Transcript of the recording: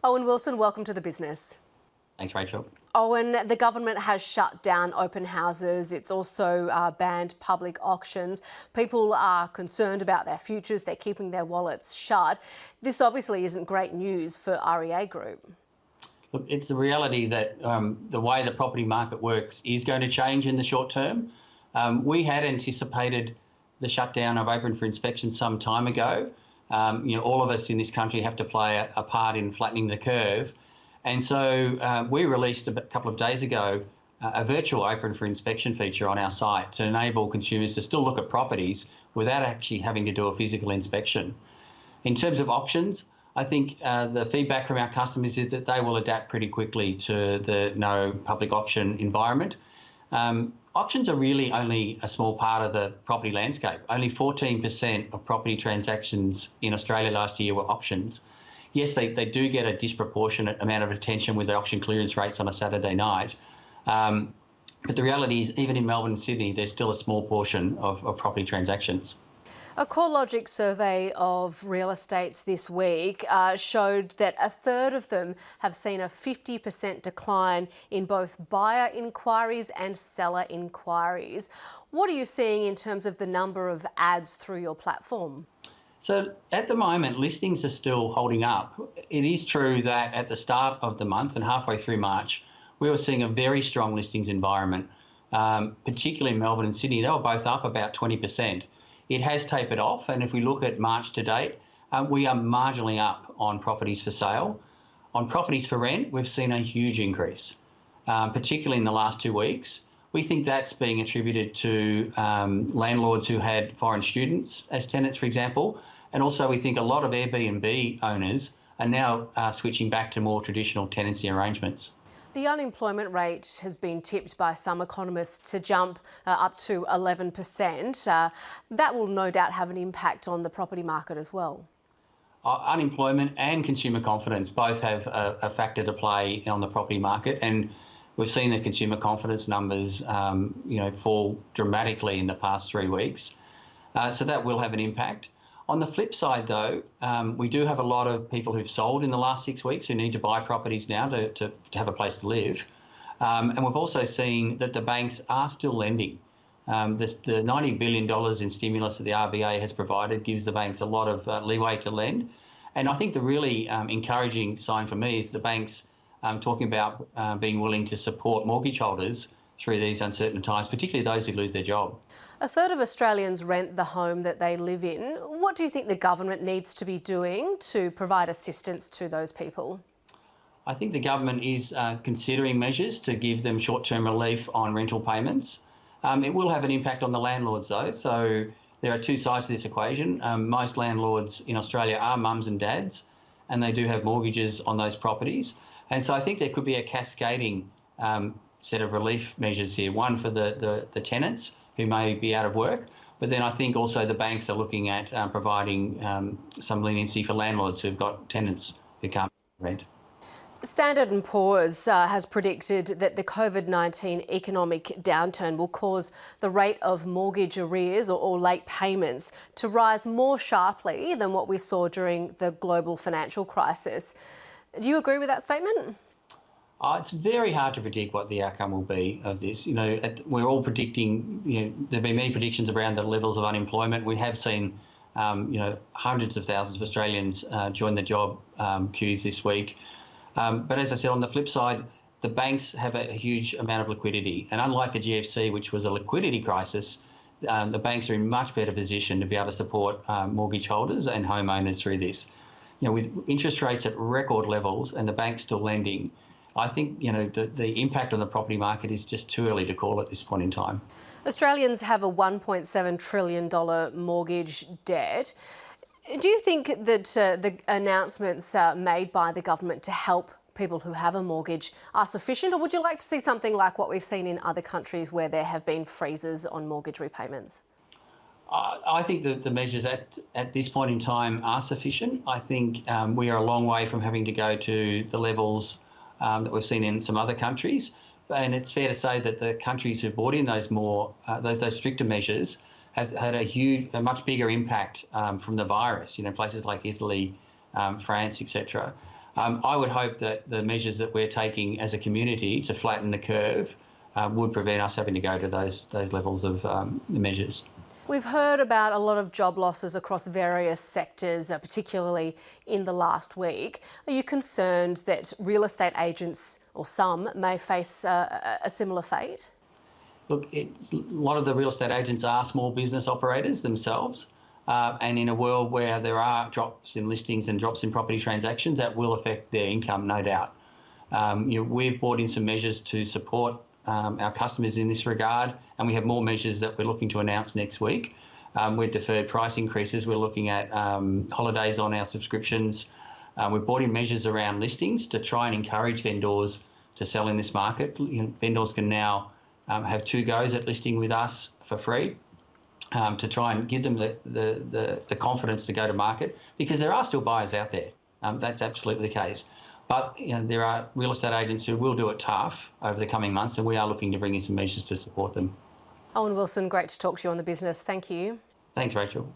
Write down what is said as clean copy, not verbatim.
Owen Wilson, welcome to The Business. Thanks, Rachel. Owen, the government has shut down open houses. It's also banned public auctions. People are concerned about their futures. They're keeping their wallets shut. This obviously isn't great news for REA Group. Look, it's the reality that the way the property market works is going to change in the short term. We had anticipated the shutdown of open for inspection some time ago. All of us in this country have to play a part in flattening the curve. And so we released a couple of days ago a virtual open for inspection feature on our site to enable consumers to still look at properties without actually having to do a physical inspection. In terms of auctions, I think the feedback from our customers is that they will adapt pretty quickly to the no public auction environment. Auctions are really only a small part of the property landscape. Only 14% of property transactions in Australia last year were auctions. Yes, they do get a disproportionate amount of attention with the auction clearance rates on a Saturday night. But the reality is, even in Melbourne and Sydney, there's still a small portion of property transactions. A CoreLogic survey of real estates this week showed that a third of them have seen a 50% decline in both buyer inquiries and seller inquiries. What are you seeing in terms of the number of ads through your platform? So at the moment, listings are still holding up. It is true that at the start of the month and halfway through March, we were seeing a very strong listings environment, particularly in Melbourne and Sydney. They were both up about 20%. It has tapered off, and if we look at March to date, we are marginally up on properties for sale. On properties for rent, we've seen a huge increase, particularly in the last 2 weeks. We think that's being attributed to landlords who had foreign students as tenants, for example, and also we think a lot of Airbnb owners are now switching back to more traditional tenancy arrangements. The unemployment rate has been tipped by some economists to jump up to 11%. That will no doubt have an impact on the property market as well. Unemployment and consumer confidence both have a factor to play on the property market, and we've seen the consumer confidence numbers fall dramatically in the past 3 weeks. So that will have an impact. On the flip side, though, we do have a lot of people who've sold in the last 6 weeks who need to buy properties now to have a place to live. And we've also seen that the banks are still lending. The $90 billion in stimulus that the RBA has provided gives the banks a lot of leeway to lend. And I think the really encouraging sign for me is the banks talking about being willing to support mortgage holders through these uncertain times, particularly those who lose their job. A third of Australians rent the home that they live in. What do you think the government needs to be doing to provide assistance to those people? I think the government is considering measures to give them short-term relief on rental payments. It will have an impact on the landlords, though. So there are two sides to this equation. Most landlords in Australia are mums and dads, and they do have mortgages on those properties. And so I think there could be a cascading set of relief measures here, one for the tenants who may be out of work, but then I think also the banks are looking at providing some leniency for landlords who've got tenants who can't rent. Standard & Poor's has predicted that the COVID-19 economic downturn will cause the rate of mortgage arrears or late payments to rise more sharply than what we saw during the global financial crisis. Do you agree with that statement? It's very hard to predict what the outcome will be of this. We're all predicting, there have been many predictions around the levels of unemployment. We have seen, hundreds of thousands of Australians join the job queues this week. But as I said, on the flip side, the banks have a huge amount of liquidity. And unlike the GFC, which was a liquidity crisis, the banks are in much better position to be able to support mortgage holders and homeowners through this. With interest rates at record levels and the banks still lending, I think the impact on the property market is just too early to call at this point in time. Australians have a $1.7 trillion mortgage debt. Do you think that the announcements made by the government to help people who have a mortgage are sufficient, or would you like to see something like what we've seen in other countries where there have been freezes on mortgage repayments? I think that the measures at this point in time are sufficient. I think we are a long way from having to go to the levels that we've seen in some other countries. And it's fair to say that the countries who brought in those those stricter measures have had a much bigger impact from the virus. Places like Italy, France, etc. I would hope that the measures that we're taking as a community to flatten the curve would prevent us having to go to those levels of measures. We've heard about a lot of job losses across various sectors, particularly in the last week. Are you concerned that real estate agents, or some, may face a similar fate? Look, a lot of the real estate agents are small business operators themselves, and in a world where there are drops in listings and drops in property transactions, that will affect their income, no doubt. We've brought in some measures to support our customers in this regard, and we have more measures that we're looking to announce next week. We've deferred price increases. We're looking at holidays on our subscriptions. We've brought in measures around listings to try and encourage vendors to sell in this market. Vendors can now have 2 goes at listing with us for free to try and give them the confidence to go to market, because there are still buyers out there. That's absolutely the case. But there are real estate agents who will do it tough over the coming months, and we are looking to bring in some measures to support them. Owen Wilson, great to talk to you on The Business. Thank you. Thanks, Rachel.